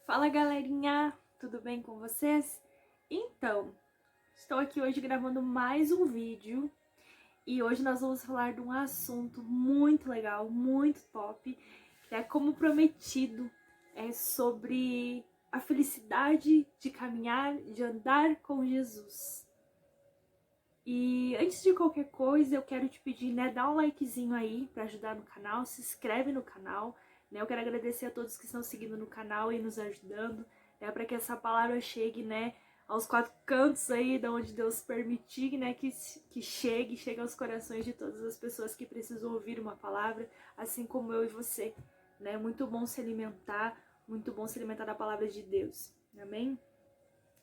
Fala galerinha, tudo bem com vocês? Então, estou aqui hoje gravando mais um vídeo e hoje nós vamos falar de um assunto muito legal, muito top, que é como prometido, é sobre a felicidade de caminhar, de andar com Jesus. E antes de qualquer coisa, eu quero te pedir, dá um likezinho aí para ajudar no canal, se inscreve no canal. Eu quero agradecer a todos que estão seguindo no canal e nos ajudando, para que essa palavra chegue, aos quatro cantos aí, de onde Deus permitir, que chegue aos corações de todas as pessoas que precisam ouvir uma palavra, assim como eu e você, Muito bom se alimentar, muito bom se alimentar da palavra de Deus, amém?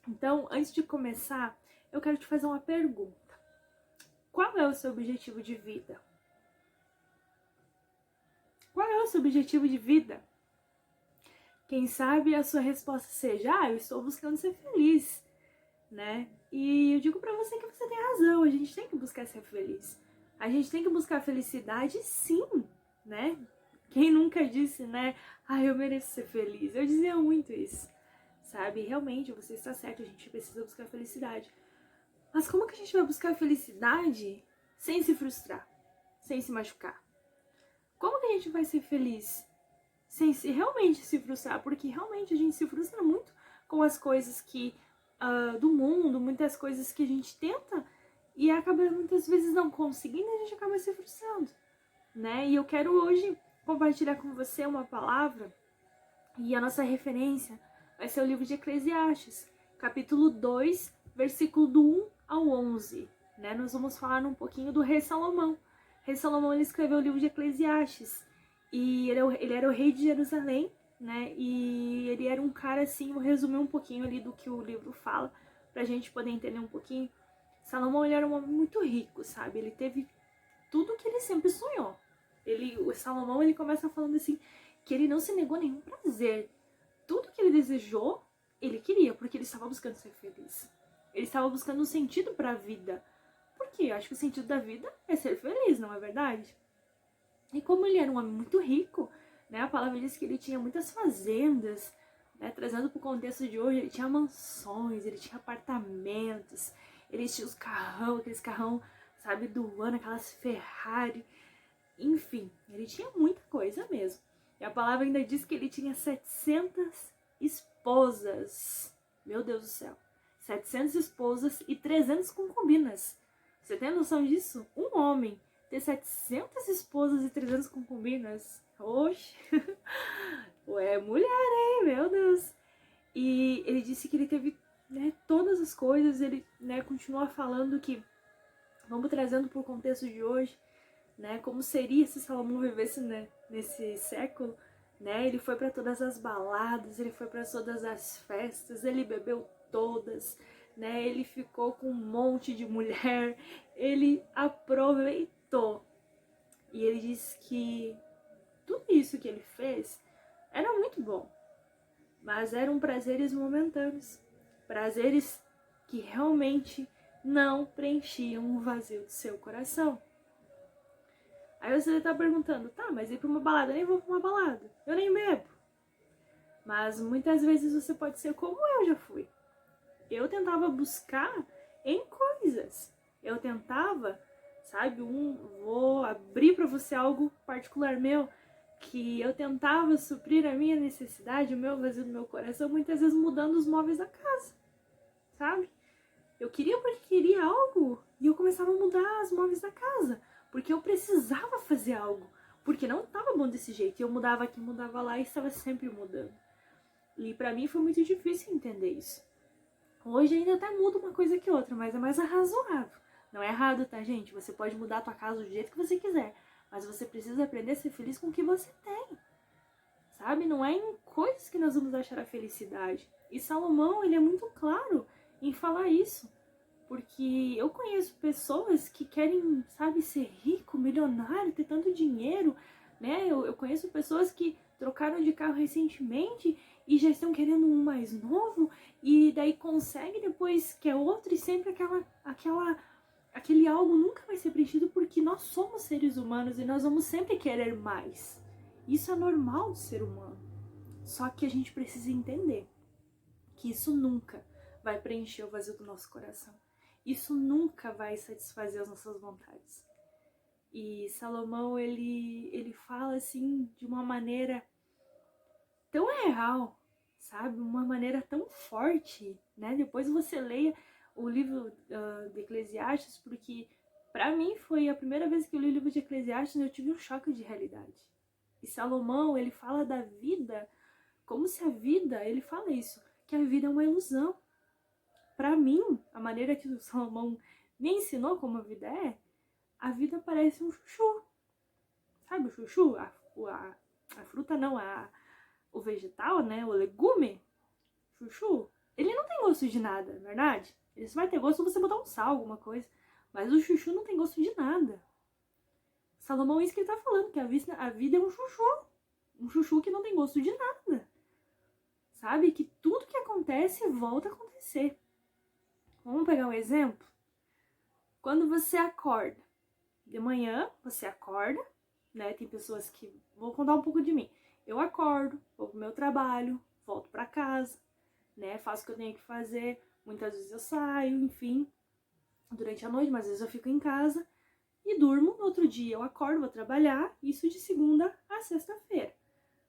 Então, antes de começar, eu quero te fazer uma pergunta. Qual é o seu objetivo de vida? Qual é o seu objetivo de vida? Quem sabe a sua resposta seja, eu estou buscando ser feliz, E eu digo pra você que você tem razão, a gente tem que buscar ser feliz. A gente tem que buscar felicidade, sim, Quem nunca disse, eu mereço ser feliz. Eu dizia muito isso, sabe? Realmente, você está certo, a gente precisa buscar felicidade. Mas como que a gente vai buscar felicidade sem se frustrar, sem se machucar? Como que a gente vai ser feliz sem realmente se frustrar? Porque realmente a gente se frustra muito com as coisas do mundo, muitas coisas que a gente tenta e acaba muitas vezes não conseguindo, a gente acaba se frustrando, E eu quero hoje compartilhar com você uma palavra e a nossa referência vai ser o livro de Eclesiastes, capítulo 2, versículo do 1 ao 11, Nós vamos falar um pouquinho do rei Salomão. Rei Salomão, ele escreveu o livro de Eclesiastes e ele era o rei de Jerusalém, E ele era um cara assim, vou resumir um pouquinho ali do que o livro fala, pra gente poder entender um pouquinho. Salomão, ele era um homem muito rico, sabe? Ele teve tudo que ele sempre sonhou. O Salomão, ele começa falando assim, que ele não se negou a nenhum prazer. Tudo que ele desejou, ele queria, porque ele estava buscando ser feliz. Ele estava buscando um sentido para a vida. Porque eu acho que o sentido da vida é ser feliz, não é verdade? E como ele era um homem muito rico, a palavra diz que ele tinha muitas fazendas, trazendo para o contexto de hoje, ele tinha mansões, ele tinha apartamentos, ele tinha os carrão, aqueles carrão, sabe, do ano, aquelas Ferrari, enfim, ele tinha muita coisa mesmo. E a palavra ainda diz que ele tinha 700 esposas. Meu Deus do céu. 700 esposas e 300 concubinas. Você tem noção disso? Um homem ter 700 esposas e 300 concubinas? Oxe. Ué, mulher, hein? Meu Deus. E ele disse que ele teve todas as coisas. Ele continua falando que, vamos trazendo para o contexto de hoje, como seria se Salomão vivesse nesse século, Ele foi para todas as baladas, ele foi para todas as festas, ele bebeu todas, Ele ficou com um monte de mulher, ele aproveitou. E ele disse que tudo isso que ele fez era muito bom, mas eram prazeres momentâneos, prazeres que realmente não preenchiam o vazio do seu coração. Aí você tá perguntando, tá, mas ir pra uma balada? Eu nem vou pra uma balada, eu nem bebo. Mas muitas vezes você pode ser como eu já fui. Eu tentava buscar em coisas. Eu tentava, sabe, vou abrir pra você algo particular meu, que eu tentava suprir a minha necessidade, o meu vazio do meu coração, muitas vezes mudando os móveis da casa, sabe? Eu queria porque queria algo e eu começava a mudar os móveis da casa. Porque eu precisava fazer algo, porque não estava bom desse jeito. Eu mudava aqui, mudava lá e estava sempre mudando. E pra mim foi muito difícil entender isso. Hoje ainda até muda uma coisa que outra, mas é mais razoável. Não é errado, tá, gente? Você pode mudar a tua casa do jeito que você quiser, mas você precisa aprender a ser feliz com o que você tem. Sabe? Não é em coisas que nós vamos achar a felicidade. E Salomão, ele é muito claro em falar isso. Porque eu conheço pessoas que querem, sabe, ser rico, milionário, ter tanto dinheiro, Eu conheço pessoas que trocaram de carro recentemente e já estão querendo um mais novo e daí consegue depois quer outro e sempre aquele algo nunca vai ser preenchido porque nós somos seres humanos e nós vamos sempre querer mais. Isso é normal do ser humano, Só que a gente precisa entender que isso nunca vai preencher o vazio do nosso coração. Isso nunca vai satisfazer as nossas vontades. E Salomão, ele fala assim de uma maneira tão real, sabe? Uma maneira tão forte, né? Depois você leia o livro de Eclesiastes, porque para mim foi a primeira vez que eu li o livro de Eclesiastes e eu tive um choque de realidade. E Salomão, ele fala da vida como se a vida, ele fala isso, que a vida é uma ilusão. Para mim, a maneira que o Salomão me ensinou como a vida parece um chuchu. Sabe o chuchu? A fruta não, o vegetal, né? O legume. Chuchu. Ele não tem gosto de nada, não é verdade? Ele só vai ter gosto se você botar um sal, alguma coisa. Mas o chuchu não tem gosto de nada. Salomão, isso que ele tá falando, que a vida é um chuchu. Um chuchu que não tem gosto de nada. Sabe? Que tudo que acontece volta a acontecer. Vamos pegar um exemplo? Quando você acorda, de manhã você acorda, né? Tem pessoas que... Vou contar um pouco de mim. Eu acordo, vou pro meu trabalho, volto pra casa, né? Faço o que eu tenho que fazer. Muitas vezes eu saio, enfim, durante a noite, mas às vezes eu fico em casa e durmo. No outro dia eu acordo, vou trabalhar, isso de segunda a sexta-feira.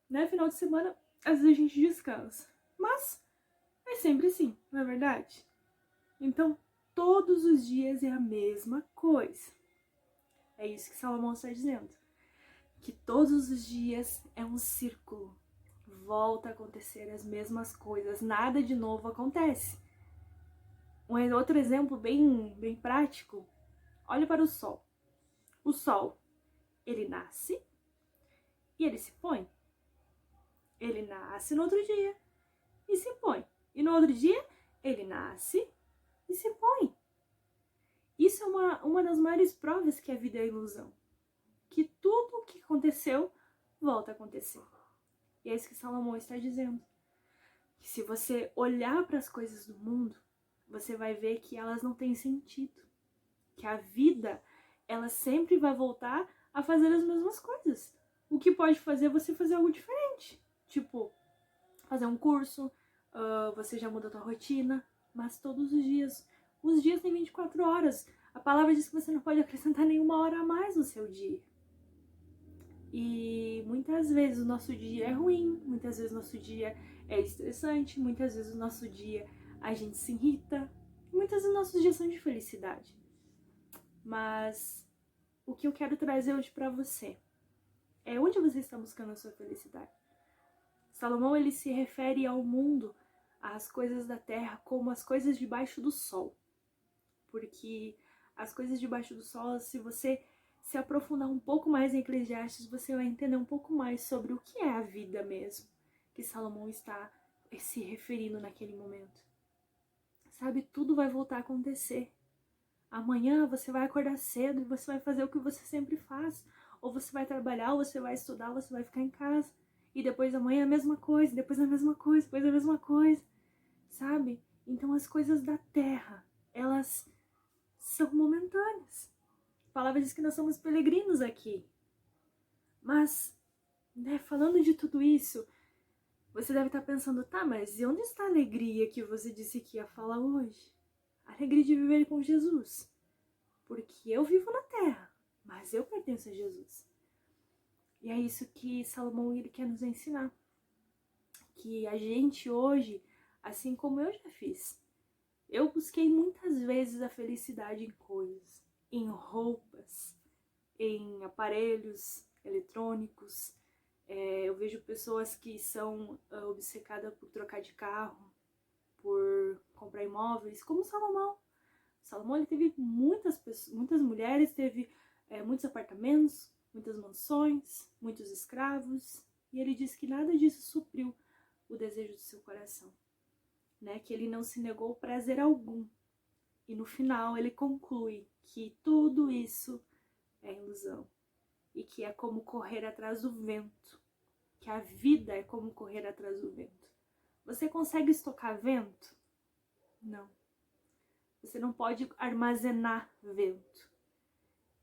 Né? Final de semana, às vezes a gente descansa. Mas é sempre assim, não é verdade? Então, todos os dias é a mesma coisa. É isso que Salomão está dizendo. Que todos os dias é um círculo. Volta a acontecer as mesmas coisas. Nada de novo acontece. Um outro exemplo bem prático. Olha para o sol. O sol, ele nasce e ele se põe. Ele nasce no outro dia e se põe. E no outro dia, ele nasce e se põe. Isso é uma das maiores provas que a vida é ilusão. Que tudo o que aconteceu, volta a acontecer. E é isso que Salomão está dizendo. Que se você olhar para as coisas do mundo, você vai ver que elas não têm sentido. Que a vida, ela sempre vai voltar a fazer as mesmas coisas. O que pode fazer você fazer algo diferente. Tipo, fazer um curso, você já muda a tua rotina, mas todos os dias têm 24 horas. A palavra diz que você não pode acrescentar nenhuma hora a mais no seu dia. E muitas vezes o nosso dia é ruim, muitas vezes o nosso dia é estressante, muitas vezes o nosso dia a gente se irrita, muitas vezes os nossos dias são de felicidade. Mas o que eu quero trazer hoje pra você é onde você está buscando a sua felicidade. Salomão, ele se refere ao mundo, às coisas da terra, como as coisas debaixo do sol. Porque as coisas debaixo do sol, se você se aprofundar um pouco mais em Eclesiastes, você vai entender um pouco mais sobre o que é a vida mesmo, que Salomão está se referindo naquele momento. Sabe, tudo vai voltar a acontecer. Amanhã você vai acordar cedo e você vai fazer o que você sempre faz. Ou você vai trabalhar, ou você vai estudar, ou você vai ficar em casa. E depois amanhã a mesma coisa, depois a mesma coisa, depois a mesma coisa. Sabe? Então as coisas da terra, elas são momentâneas. A palavra diz que nós somos peregrinos aqui. Mas, né, falando de tudo isso, você deve estar pensando, tá, mas e onde está a alegria que você disse que ia falar hoje? A alegria de viver com Jesus. Porque eu vivo na terra, mas eu pertenço a Jesus. E é isso que Salomão, ele quer nos ensinar. Que a gente hoje, assim como eu já fiz, eu busquei muitas vezes a felicidade em coisas, em roupas, em aparelhos eletrônicos. Eu vejo pessoas que são obcecadas por trocar de carro, por comprar imóveis, como Salomão. Salomão, ele teve muitas mulheres, teve muitos apartamentos, muitas mansões, muitos escravos, e ele diz que nada disso supriu o desejo do seu coração, né? Que ele não se negou prazer algum. E no final ele conclui que tudo isso é ilusão e que é como correr atrás do vento, que a vida é como correr atrás do vento. Você consegue estocar vento? Não. Você não pode armazenar vento.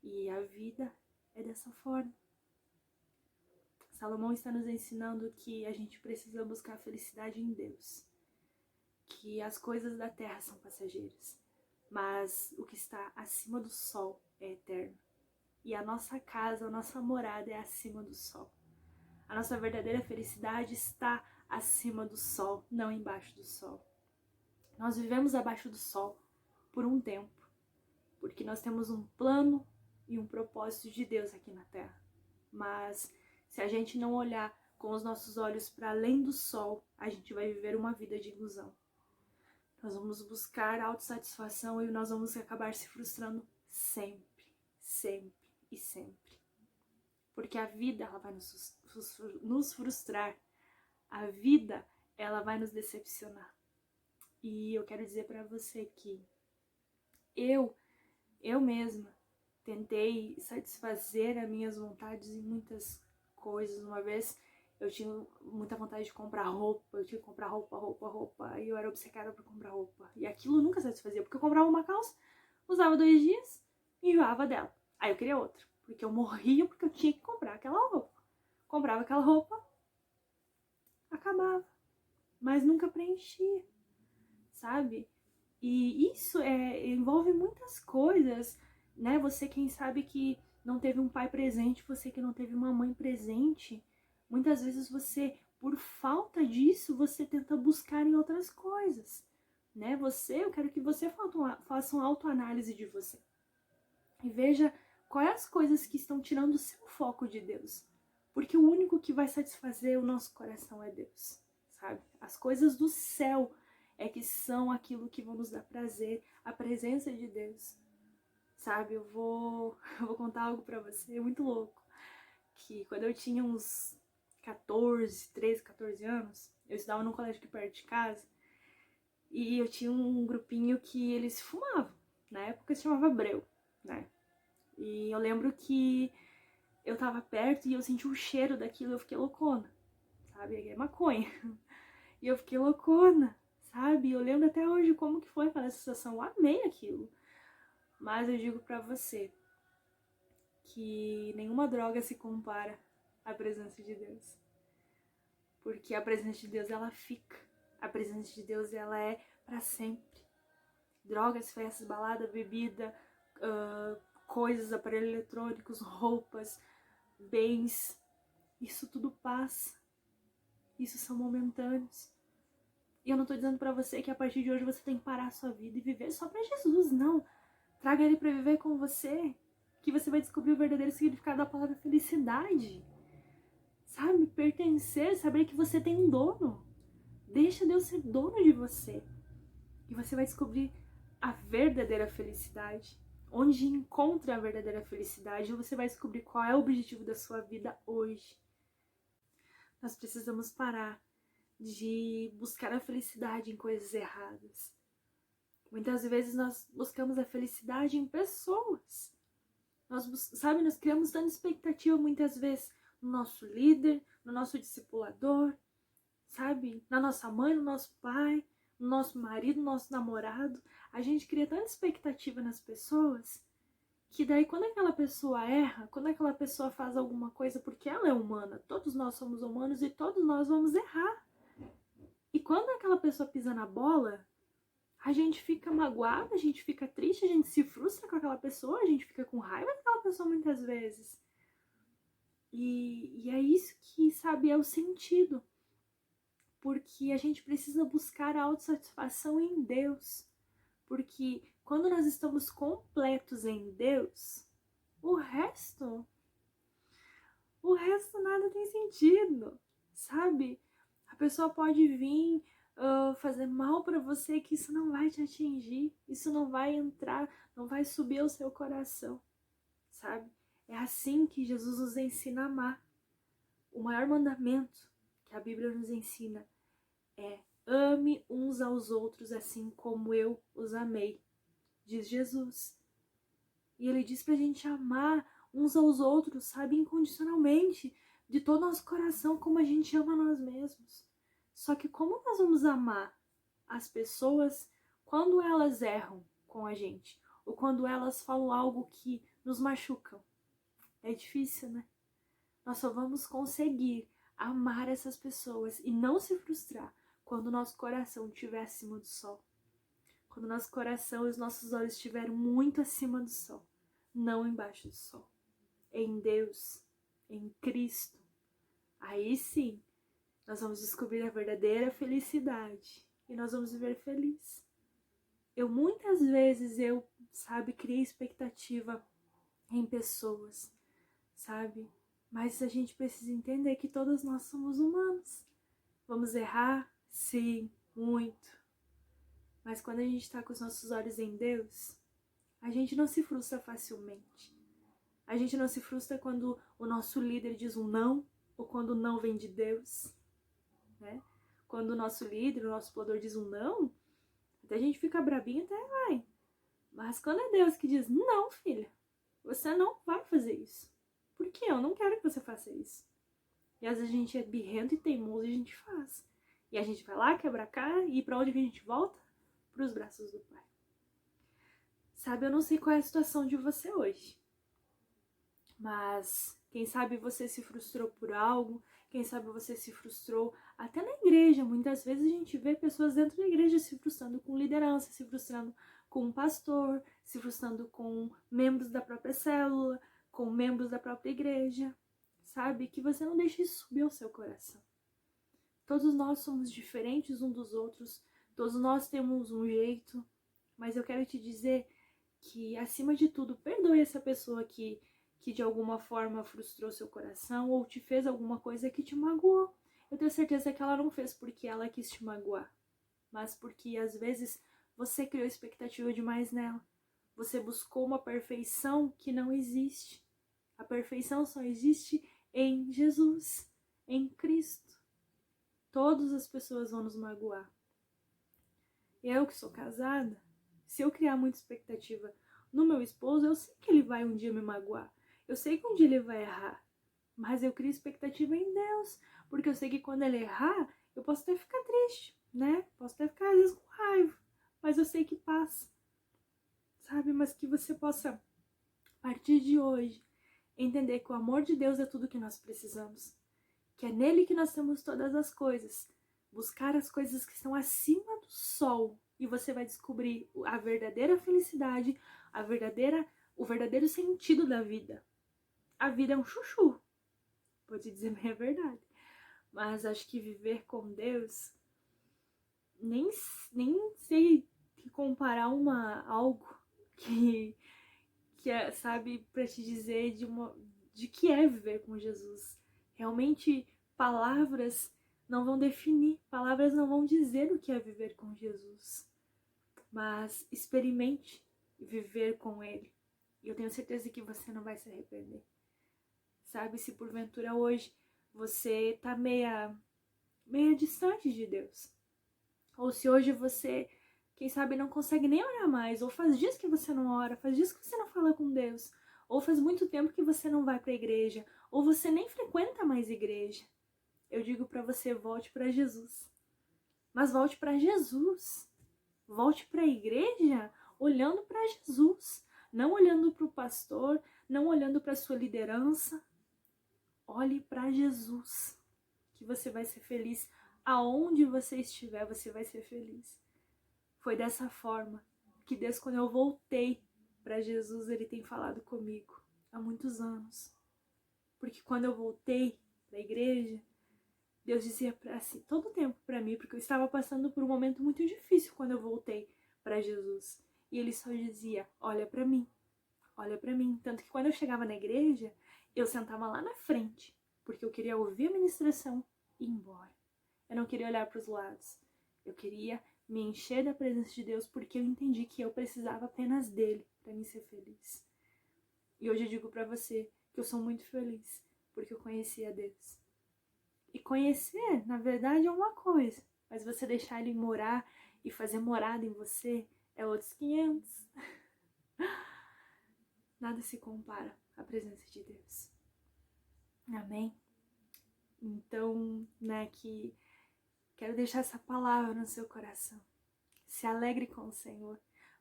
E a vida é dessa forma. Salomão está nos ensinando que a gente precisa buscar a felicidade em Deus, que as coisas da terra são passageiras, mas o que está acima do sol é eterno. E a nossa casa, a nossa morada é acima do sol. A nossa verdadeira felicidade está acima do sol, não embaixo do sol. Nós vivemos abaixo do sol por um tempo, porque nós temos um plano e um propósito de Deus aqui na terra. Mas se a gente não olhar com os nossos olhos para além do sol, a gente vai viver uma vida de ilusão. Nós vamos buscar autossatisfação e nós vamos acabar se frustrando sempre, sempre e sempre. Porque a vida, ela vai nos frustrar. A vida, ela vai nos decepcionar. E eu quero dizer para você que eu mesma tentei satisfazer as minhas vontades em muitas coisas. Uma vez eu tinha muita vontade de comprar roupa, eu tinha que comprar roupa, e eu era obcecada por comprar roupa. E aquilo nunca satisfazia, porque eu comprava uma calça, usava 2 dias e enjoava dela. Aí eu queria outra, porque eu morria porque eu tinha que comprar aquela roupa. Comprava aquela roupa, acabava, mas nunca preenchia, sabe? E isso envolve muitas coisas, né? Você, quem sabe que não teve um pai presente, você que não teve uma mãe presente, muitas vezes você, por falta disso, você tenta buscar em outras coisas, né? Eu quero que você faça uma autoanálise de você e veja quais as coisas que estão tirando o seu foco de Deus, porque o único que vai satisfazer o nosso coração é Deus, sabe? As coisas do céu é que são aquilo que vão nos dar prazer, a presença de Deus, sabe? Eu vou contar algo pra você, muito louco, que quando eu tinha uns 13, 14 anos, eu estudava num colégio aqui perto de casa, e eu tinha um grupinho que eles fumavam, na época se chamava Breu, né? E eu lembro que eu tava perto e eu senti o cheiro daquilo, eu fiquei loucona, sabe? É maconha. E eu fiquei loucona, sabe? Eu lembro até hoje como que foi aquela sensação, eu amei aquilo. Mas eu digo pra você que nenhuma droga se compara à presença de Deus. Porque a presença de Deus, ela fica. A presença de Deus, ela é pra sempre. Drogas, festas, balada, bebida, coisas, aparelhos eletrônicos, roupas, bens, isso tudo passa. Isso são momentâneos. E eu não tô dizendo pra você que a partir de hoje você tem que parar a sua vida e viver só pra Jesus, não. Traga ele pra viver com você, que você vai descobrir o verdadeiro significado da palavra felicidade. Sabe? Pertencer, saber que você tem um dono. Deixa Deus ser dono de você. E você vai descobrir a verdadeira felicidade. Onde encontra a verdadeira felicidade, você vai descobrir qual é o objetivo da sua vida hoje. Nós precisamos parar de buscar a felicidade em coisas erradas. Muitas vezes nós buscamos a felicidade em pessoas. Nós criamos tanta expectativa muitas vezes no nosso líder, no nosso discipulador, sabe? Na nossa mãe, no nosso pai, no nosso marido, no nosso namorado. A gente cria tanta expectativa nas pessoas que daí quando aquela pessoa erra, quando aquela pessoa faz alguma coisa, porque ela é humana, todos nós somos humanos e todos nós vamos errar. E quando aquela pessoa pisa na bola, a gente fica magoada, a gente fica triste, a gente se frustra com aquela pessoa, a gente fica com raiva daquela pessoa muitas vezes. E é isso que, sabe, é o sentido. Porque a gente precisa buscar a autossatisfação em Deus. Porque quando nós estamos completos em Deus, o resto nada tem sentido, sabe? A pessoa pode vir fazer mal pra você, que isso não vai te atingir, isso não vai entrar, não vai subir ao seu coração, sabe? É assim que Jesus nos ensina a amar. O maior mandamento que a Bíblia nos ensina é: ame uns aos outros assim como eu os amei, diz Jesus. E ele diz pra gente amar uns aos outros, sabe, incondicionalmente, de todo o nosso coração, como a gente ama nós mesmos. Só que como nós vamos amar as pessoas quando elas erram com a gente? Ou quando elas falam algo que nos machucam? É difícil, né? Nós só vamos conseguir amar essas pessoas e não se frustrar quando o nosso coração estiver acima do sol. Quando o nosso coração e os nossos olhos estiverem muito acima do sol, não embaixo do sol. Em Deus, em Cristo. Aí sim, nós vamos descobrir a verdadeira felicidade e nós vamos viver felizes. Muitas vezes, criei expectativa em pessoas, sabe? Mas a gente precisa entender que todos nós somos humanos. Vamos errar? Sim, muito. Mas quando a gente está com os nossos olhos em Deus, a gente não se frustra facilmente. A gente não se frustra quando o nosso líder diz um não, ou quando o não vem de Deus, né? Quando o nosso líder, o nosso explorador diz um não, até a gente fica brabinho, até vai. Mas quando é Deus que diz, não, filha, você não vai fazer isso. Por quê? Eu não quero que você faça isso. E às vezes a gente é birrento e teimoso e a gente faz. E a gente vai lá, quebra a cara, e pra onde que a gente volta? Pros braços do Pai. Sabe, eu não sei qual é a situação de você hoje. Mas quem sabe você se frustrou por algo, quem sabe você se frustrou até na igreja. Muitas vezes a gente vê pessoas dentro da igreja se frustrando com liderança, se frustrando com um pastor, se frustrando com membros da própria célula, com membros da própria igreja. Sabe? Que você não deixe isso subir ao seu coração. Todos nós somos diferentes uns dos outros, todos nós temos um jeito, mas eu quero te dizer que, acima de tudo, perdoe essa pessoa que de alguma forma frustrou seu coração ou te fez alguma coisa que te magoou. Eu tenho certeza que ela não fez porque ela quis te magoar, mas porque às vezes você criou expectativa demais nela. Você buscou uma perfeição que não existe. A perfeição só existe em Jesus, em Cristo. Todas as pessoas vão nos magoar. Eu que sou casada, se eu criar muita expectativa no meu esposo, eu sei que ele vai um dia me magoar. Eu sei que um dia ele vai errar, mas eu crio expectativa em Deus, porque eu sei que quando ele errar, eu posso até ficar triste, né? Posso até ficar às vezes com raiva, mas eu sei que passa, sabe? Mas que você possa, a partir de hoje, entender que o amor de Deus é tudo que nós precisamos, que é nele que nós temos todas as coisas. Buscar as coisas que estão acima do sol, e você vai descobrir a verdadeira felicidade, o verdadeiro sentido da vida. A vida é um chuchu, vou te dizer bem a verdade. Mas acho que viver com Deus, nem sei comparar algo que é, sabe, para te dizer de que é viver com Jesus. Realmente, palavras não vão definir, palavras não vão dizer o que é viver com Jesus. Mas experimente viver com Ele. E eu tenho certeza que você não vai se arrepender. Sabe, se porventura hoje você tá meia distante de Deus. Ou se hoje você, quem sabe, não consegue nem orar mais. Ou faz dias que você não ora, faz dias que você não fala com Deus. Ou faz muito tempo que você não vai pra igreja. Ou você nem frequenta mais igreja. Eu digo pra você, volte pra Jesus. Mas volte pra Jesus. Volte pra igreja olhando pra Jesus. Não olhando pro pastor, não olhando pra sua liderança. Olhe para Jesus, que você vai ser feliz. Aonde você estiver, você vai ser feliz. Foi dessa forma que Deus, quando eu voltei para Jesus, Ele tem falado comigo há muitos anos. Porque quando eu voltei para a igreja, Deus dizia assim, todo o tempo para mim, porque eu estava passando por um momento muito difícil quando eu voltei para Jesus. E Ele só dizia, olha para mim, olha para mim. Tanto que quando eu chegava na igreja, eu sentava lá na frente, porque eu queria ouvir a ministração e ir embora. Eu não queria olhar para os lados. Eu queria me encher da presença de Deus, porque eu entendi que eu precisava apenas dele para me ser feliz. E hoje eu digo para você que eu sou muito feliz, porque eu conheci a Deus. E conhecer, na verdade, é uma coisa, mas você deixar ele morar e fazer morada em você é outros 500. Nada se compara à presença de Deus. Amém? Então, que quero deixar essa palavra no seu coração. Se alegre com o Senhor,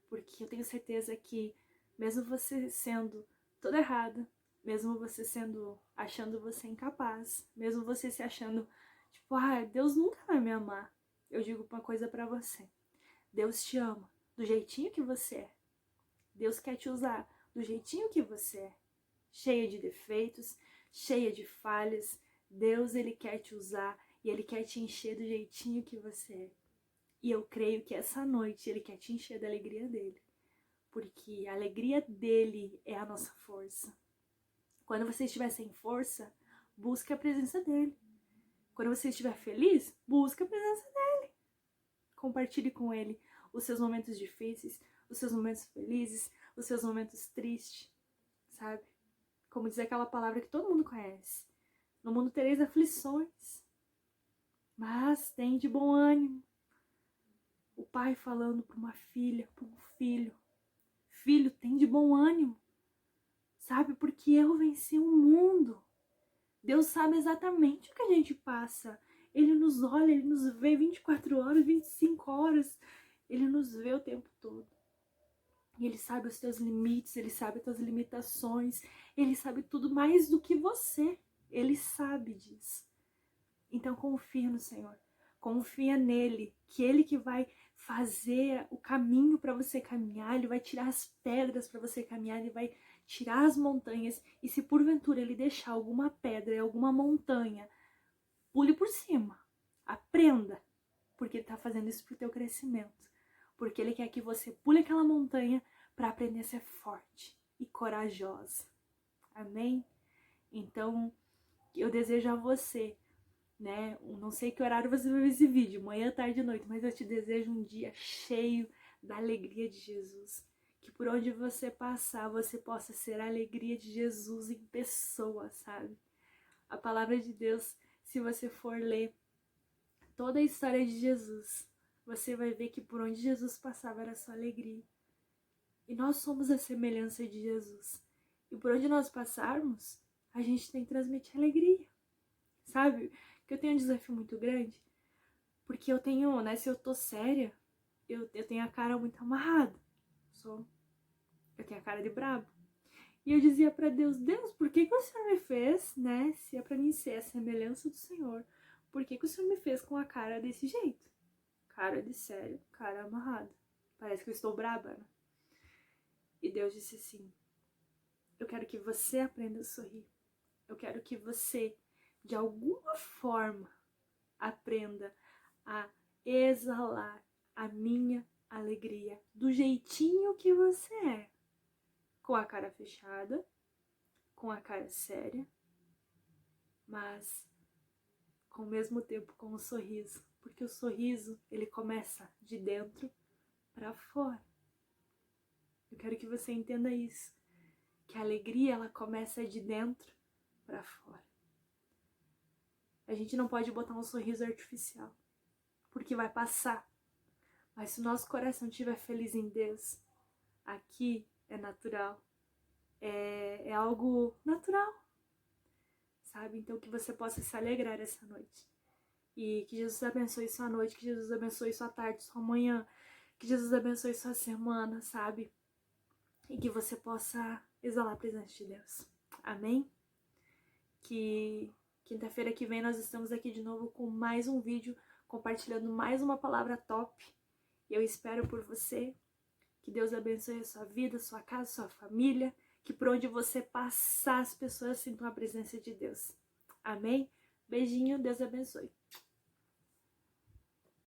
porque eu tenho certeza que, mesmo você sendo toda errada, mesmo você achando você incapaz, mesmo você se achando, tipo, Deus nunca vai me amar. Eu digo uma coisa pra você. Deus te ama do jeitinho que você é. Deus quer te usar do jeitinho que você é. Cheia de defeitos, cheia de falhas. Deus, Ele quer te usar e Ele quer te encher do jeitinho que você é. E eu creio que essa noite Ele quer te encher da alegria dEle. Porque a alegria dEle é a nossa força. Quando você estiver sem força, busque a presença dEle. Quando você estiver feliz, busque a presença dEle. Compartilhe com Ele os seus momentos difíceis, os seus momentos felizes, os seus momentos tristes, sabe? Como diz aquela palavra que todo mundo conhece. No mundo tereis aflições, mas tem de bom ânimo. O pai falando para uma filha, para um filho. Filho, tem de bom ânimo. Sabe? Porque eu venci o mundo. Deus sabe exatamente o que a gente passa. Ele nos olha, Ele nos vê 24 horas, 25 horas. Ele nos vê o tempo todo. E Ele sabe os teus limites, Ele sabe as tuas limitações. Ele sabe tudo mais do que você. Ele sabe disso. Então confia no Senhor. Confia nele, que Ele que vai fazer o caminho para você caminhar. Ele vai tirar as pedras para você caminhar. Ele vai tirar as montanhas. E se porventura Ele deixar alguma pedra, alguma montanha, pule por cima. Aprenda. Porque Ele está fazendo isso para o teu crescimento. Porque Ele quer que você pule aquela montanha para aprender a ser forte e corajosa. Amém? Então, eu desejo a você, né? Não sei que horário você vai ver esse vídeo, manhã, tarde ou noite, mas eu te desejo um dia cheio da alegria de Jesus. Que por onde você passar, você possa ser a alegria de Jesus em pessoa, sabe? A palavra de Deus, se você for ler toda a história de Jesus, você vai ver que por onde Jesus passava era só alegria. E nós somos a semelhança de Jesus. E por onde nós passarmos, a gente tem que transmitir alegria. Sabe? Que eu tenho um desafio muito grande. Porque eu tenho, né? Se eu tô séria, eu tenho a cara muito amarrada. Eu tenho a cara de brabo. E eu dizia pra Deus, Deus, por que o Senhor me fez, né? Se é pra mim ser a semelhança do Senhor, por que o Senhor me fez com a cara desse jeito? Cara de sério, cara amarrada. Parece que eu estou braba, né? E Deus disse assim, eu quero que você aprenda a sorrir. Eu quero que você, de alguma forma, aprenda a exalar a minha alegria do jeitinho que você é. Com a cara fechada, com a cara séria, mas ao mesmo tempo com um sorriso. Porque o sorriso, ele começa de dentro para fora. Eu quero que você entenda isso. Que a alegria, ela começa de dentro para fora. A gente não pode botar um sorriso artificial, porque vai passar. Mas se o nosso coração estiver feliz em Deus, aqui é natural. É algo natural, sabe? Então que você possa se alegrar essa noite. E que Jesus abençoe sua noite, que Jesus abençoe sua tarde, sua manhã, que Jesus abençoe sua semana, sabe? E que você possa exalar a presença de Deus. Amém? Que quinta-feira que vem nós estamos aqui de novo com mais um vídeo, compartilhando mais uma palavra top. E eu espero por você. Que Deus abençoe a sua vida, sua casa, sua família. Que por onde você passar, as pessoas sintam a presença de Deus. Amém? Beijinho, Deus abençoe.